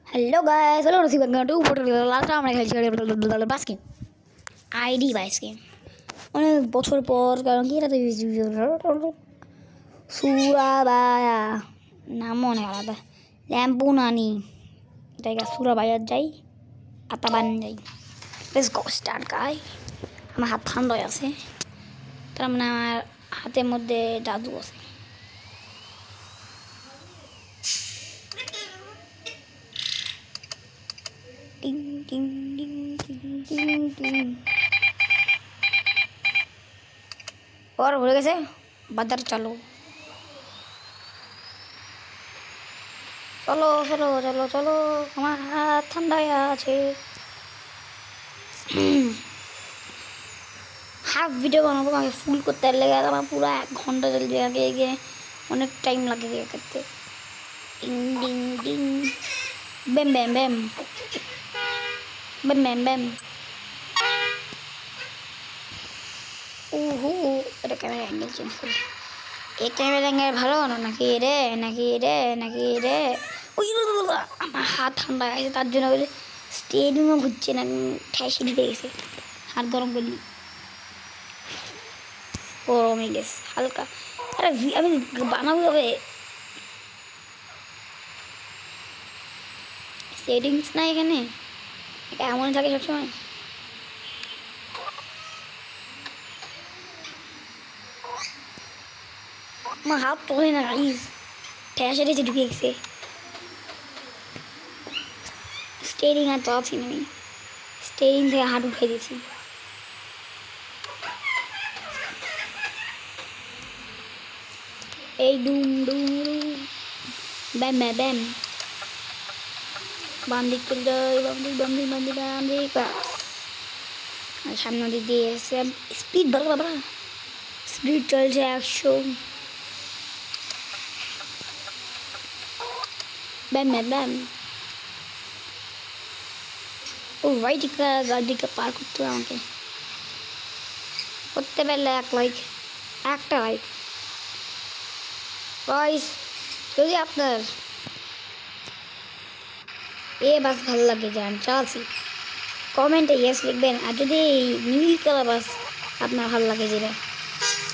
Hello guys, hello রসিক two photo last আমরা খেলছি বাস গেম, আইডি বাইস গেম। অনেক বছর পর, কারণ কি এটা সুরাবায়া নাম অনেক আলাদা, ল্যাম্পু নানি জায়গা সুরাবায়ার যাই, আতাবান যাই। লেটস গো স্টার্ট গাই। আমার হাত ঠান্ডায় আছে, তার মানে আমার হাতের মধ্যে জাদু আছে। টিং টিং টিং টিং টিং টিং। और ভুলে গেছে বাজার চলো চলো চলো চলো চলো, আমার হাত ঠান্ডায় আছে। হাফ ভিডিও বানাবো, আমাকে ফুল করতে লেগে আমার পুরো 1 ঘন্টা চলবে, আগে গিয়ে অনেক টাইম লাগে করতে। ডিং ডিং ডিং ব্যাম ব্যাম ব্যাম ব্যাম ব্যাম ব্যাম। এটা ক্যামেরা অ্যাঙ্গেল চেঞ্জ করি। এই ক্যামেরা অ্যাঙ্গেল ভালো নাকি রে নাকি রে নাকি রে? ওই আমার হাত ঠান্ডা আছে, তার জন্য স্টেডিয়ামও ঘুরছে না, ঠেসে দিতে গেছে। হাত গরম করলি গরম হয়ে গেছে হালকা। আরে আমি বানাবো হবে সেটিংস না এখানে, এমন থাকে সবসময়। আমার হাত তোলে না গাইস, ঠেসে ঠেসে ঢুকে গেছে। স্টেরিং আর চাচ্ছি না, আমি স্টেরিং থেকে হাত উঠে দিয়েছি। এই ডুম ডুম ডুম ব্যাম ব্যাম ব্যাম। বাম দিক চলে যাই, বাম দিক বাম দিক বাম দিক বাম দিক। আর সামনে দিক দিয়ে এসে স্পিড বাড়া বাড়া, স্পিড চলছে 100। ব্যাম ব্যাম ব্যাম। ও রাইট গাড়িটা পার করতে হবে আমাকে, করতে পারলে 1 লাইক, একটা লাইক গাইস। যদি আপনার বাস ভালো লাগে যে আমি চালাচ্ছি, কমেন্টে ইয়েস লিখবেন। আর যদি নীল কালার বাস আপনার ভালো লাগে যেটা,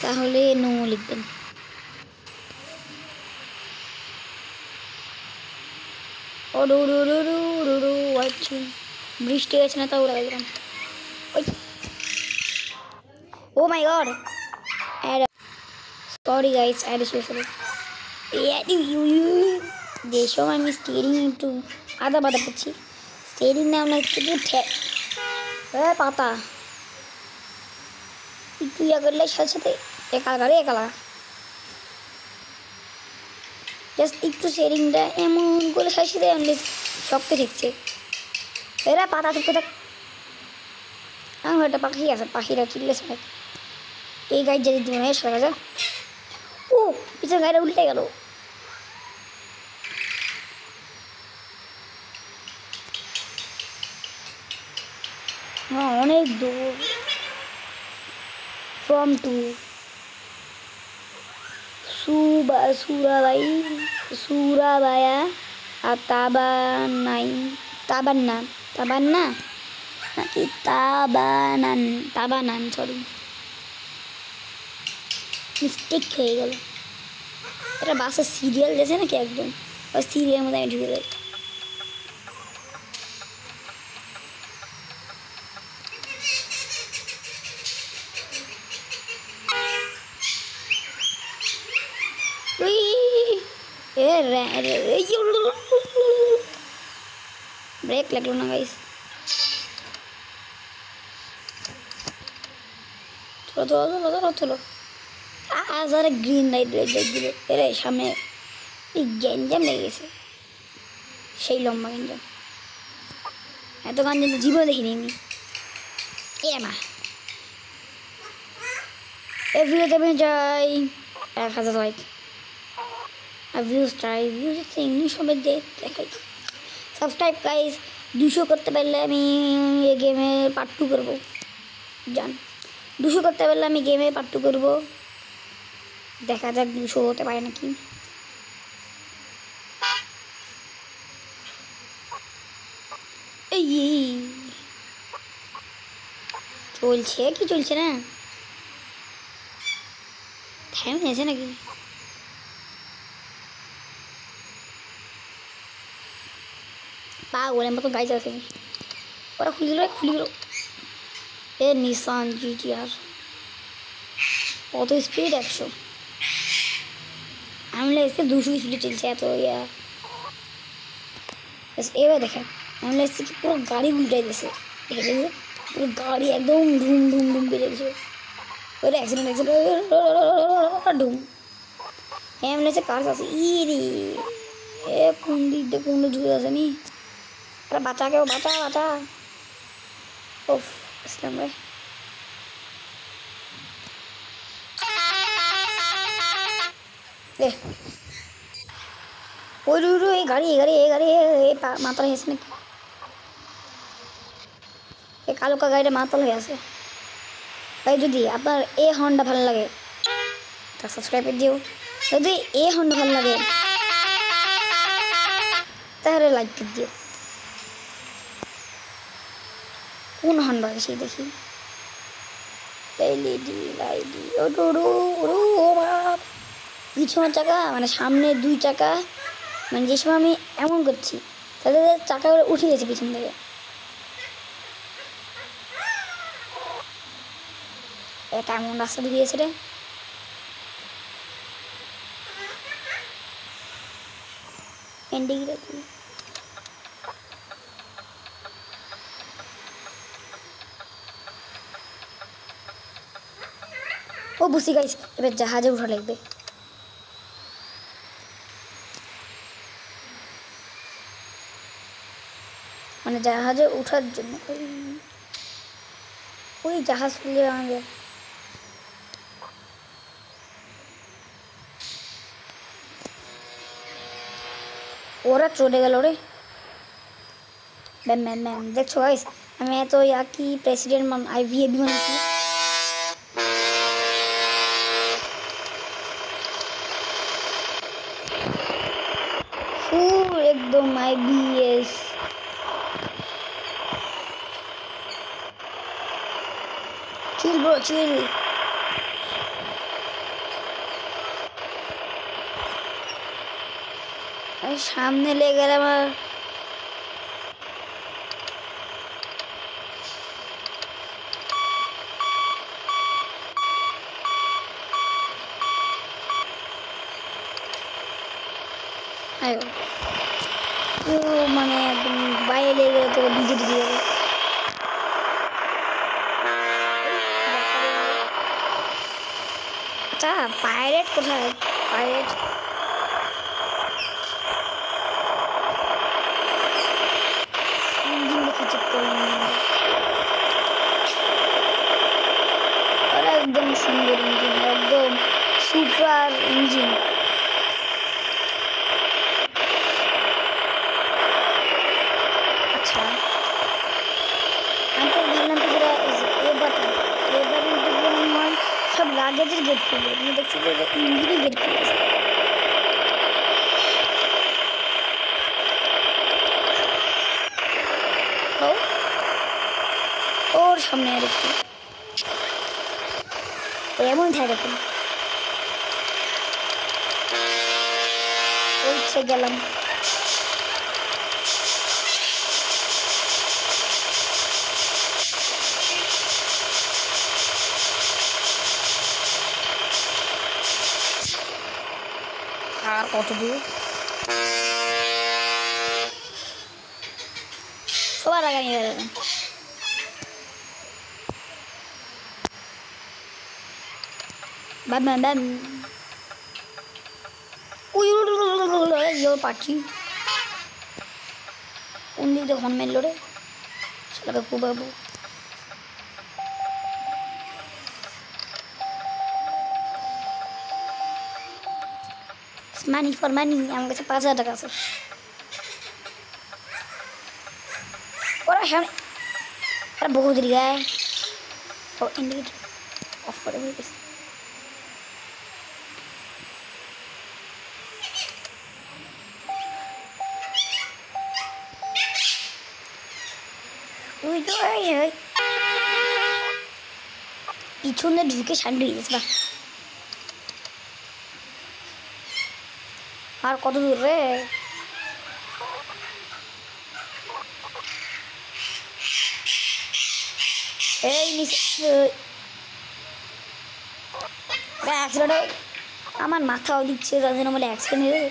তাহলে নো লিখবেন। ও ডু ডু ডু ডু ডু ডু আচ্ছা, বৃষ্টি গেছে না, তাও উড়ে গেলাম। Oh my god, sorry guys, যে সময় আমি স্টিয়ারিং একটু আদা বাদা করছি, স্টিয়ারিং না আমরা একটু পাতা একটু ইয়া করলে সাথে সাথে একালা জাস্ট একটু স্টিয়ারিংটা এমন করে সাথে সাথে আমি শক্ত ঠিকছে। এরা পাতা টুকতে থাক। আমার একটা পাখি আছে, পাখিরা চিল্লে সবাই এই গাড়ি যদি মনে হয় সরে যায়। ও পিছনে গাড়িটা উল্টে গেল। অনেক দূর ফ্রম টু সুরাবায়া আর তাবান্না নাকি তাবানান সরি, মিস্টেক হয়ে গেল। এটা বাসের সিরিয়াল দিয়েছে নাকি একদম, ওই সিরিয়ালের মধ্যে আমি ঢুকে যাই। ব্রেক লাগলো না গাইস। চলো আরে গ্রিন লাইট দিল। এরে সামনে গ্যাঞ্জাম লেগে গেছে, সেই লম্বা গ্যাঞ্জাম, এত গ্যাঞ্জাম তো জীবনে দেখিনি আমি। মা এই ভিডিওতে আমি যাই 1000 লাইক আর ভিউজ চাই, ভিউজ এমনি সবাই দেখাই। সাবস্ক্রাইব গাইস, 200 করতে পারলে আমি এই গেমে পার্ট 2 করবো। জান 200 করতে পারলে আমি গেমে পার্ট 2 করবো, দেখা যাক 200 হতে পারে নাকি। এই চলছে কি চলছে না, টাইম হয়েছে নাকি? পাগলের মতো গাড়ি চালাতে ওরা খুলে গেল এ নিসান জিটিআর। কত স্পিড 100, আমি লাগছে 200 স্পিডে চলছে এত ইয়া। এবার দেখেন আমি লাগছে কি পুরো গাড়ি উল্টাই দিয়েছে, পুরো গাড়ি একদম ধুম ধুম ধুম করে চলছে। ওরা অ্যাক্সিডেন্ট ঢুম এমন লাগছে কার আছে ই রে এ কোন দিক দিয়ে কোন ঢুকে আছে নি। আরে বাঁচা কেউ বাঁচা বাঁচা। ওফ ইসলাম রে এ ওই এই গাড়ি মাতাল হয়েছে নাকি? এই কালো গাড়িটা মাতাল হয়ে আছে ভাই। যদি আপনার এ হর্নটা ভালো লাগে তা সাবস্ক্রাইব করে দিও, যদি এ হর্নটা ভালো লাগে তাহলে লাইক করে দিও। কোন হর্ন বাজে সেই দেখি। পিছনের চাকা মানে সামনে 2 চাকা, মানে যে সময় আমি এমন করছি তাদের চাকা করে উঠে গেছে পিছন থেকে। এটা এমন রাস্তা দিয়েছে রে। ও বুঝি গাইস, এবার জাহাজে উঠা লাগবে। মানে জাহাজে উঠার জন্য ওই জাহাজ খুলে আমাদের ওরা চলে গেল রে। ম্যাম দেখছো গাইস, আমি এত কি প্রেসিডেন্ট আইভিএবি বানাচ্ছি। একদম আইবিএস চিল ব্রো চিল। সামনে লেগে গেলে আমার মানে একদম বাইরে লেগে গেলে তো ভিজে ভিজে যাবে। আচ্ছা পাইরেট কোথায়? পাইরেট ইঞ্জিন দেখে চেক করে ওরা একদম সুন্দর ইঞ্জিন, একদম সুপার ইঞ্জিন। আচ্ছা আমি তো ভাবলাম তো যেটা এবার মনে হয় সব লাগেজের গেট খুলবে, তুমি দেখছি যে ইঞ্জিনের গেট খুলেছে। ওর সামনে আর একটু এমন থাকে তুমি ওইছে গেলাম। আর কত দূর সবার আগে নিয়ে যাবেন। ব্যাম ওই পাখি কোন দিক দিয়ে হর্ন মেরলো রে, সেটাকে খুব বাবু। মানি ফর মানি, আমার কাছে 5,000 টাকা আছে। ওরা সামনে আরে বহু দেরি গায়ে ও ইন্ডিকেটর অফ করে হয়ে গেছে। পিছনে ঢুকে সামনে গেছে বা আর কত দূর রে এই অ্যাক্সিডেন্ট আমার মাথাও দিচ্ছে তার জন্য বলে অ্যাক্সিডেন্ট হয়ে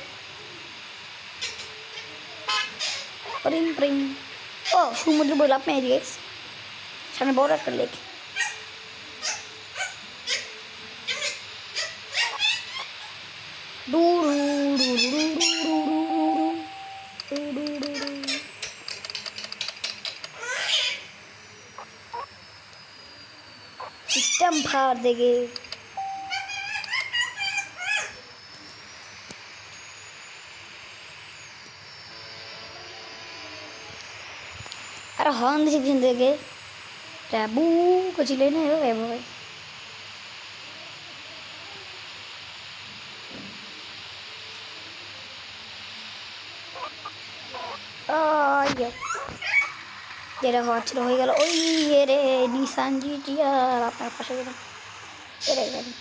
প্রিম প্রিম ও সমুদ্র বই লাভ মেয়ে দিয়ে সামনে বড় একটা লেক सिस्टम फाड़ देंगे अरे हॉर्न से भी देंगे टैबू कुछ लेना है भाई ये যেটা হচ্ছিল হয়ে গেল ওই রে নিসান জিটিআর আপনার পাশে গেলাম এরে গাড়ি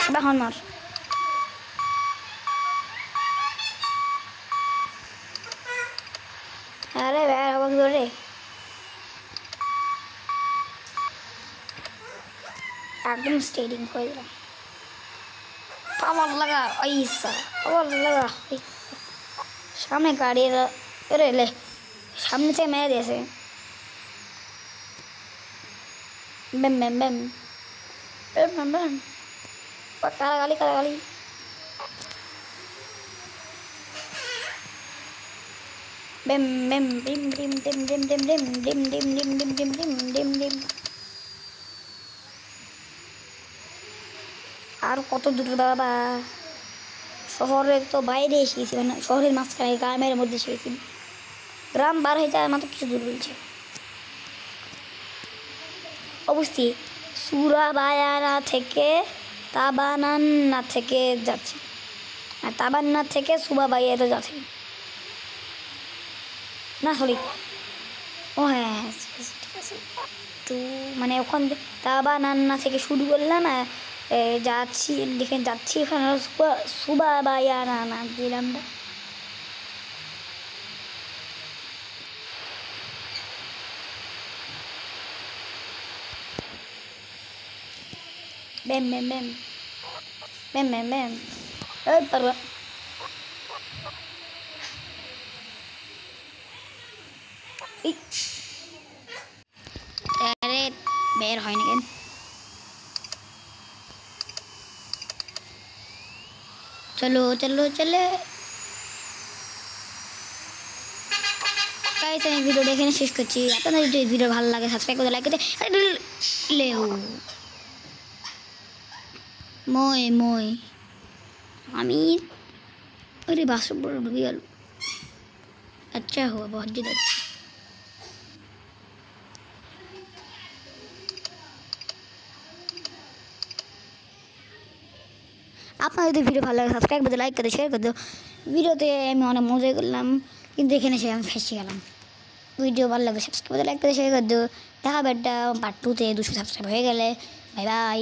সবাই হর্ন মার আরে বের হবাক ধরে एकदम स्टेडिंग हो गया पावर लगा ऐसा पावर लगा सामने गाड़ी अरे ले सामने से मैं जैसे बम बम बम बम बम बम काला गाली बम बम डिम डिम डिम डिम डिम डिम डिम डिम डिम डिम डिम डिम डिम डिम আর কত দূর বাবা শহরের তো বাইরে এসেছি মানে শহরের মাঝখানে গ্রামের মধ্যে এসেছি গ্রাম বার হয়ে যায় মাত্র কিছু দূর বলছে অবশ্যই সুরাবায়ানা থেকে তাবানান্না থেকে যাচ্ছে আর তাবান্না থেকে সুবাবাইয়াতে যাচ্ছে না সরি ও হ্যাঁ ঠিক আছে একটু মানে ওখান তাবানান্না থেকে শুরু করলাম যাচ্ছি দেখে যাচ্ছি এখানে সুবাবায়ানা না দিলাম না bem bem bem bem bem bem para अरे बेर হয় না কেন चलो चलो चले गाइस আমি ভিডিওটা এখানে শেষ করছি আপনাদের যদি ভিডিও ভালো লাগে সাবস্ক্রাইব করে লাইক করতে লেও মই মই আমি अरे बाथरूम पर डूब गया अच्छा हुआ बहुत ज़्यादा अच्छा আপনারা যদি ভিডিও ভালো লাগে সাবস্ক্রাইব করে লাইক করে শেয়ার করে দিও ভিডিওতে আমি অনেক মজা করলাম কিন্তু এখানে সে আমি ফেসে গেলাম ভিডিও ভালো লাগে সাবস্ক্রাইব করে লাইক করে শেয়ার করে দিও দেখা হবে একটা পার্ট 2 তে 200 সাবস্ক্রাইব হয়ে গেলে বাই বাই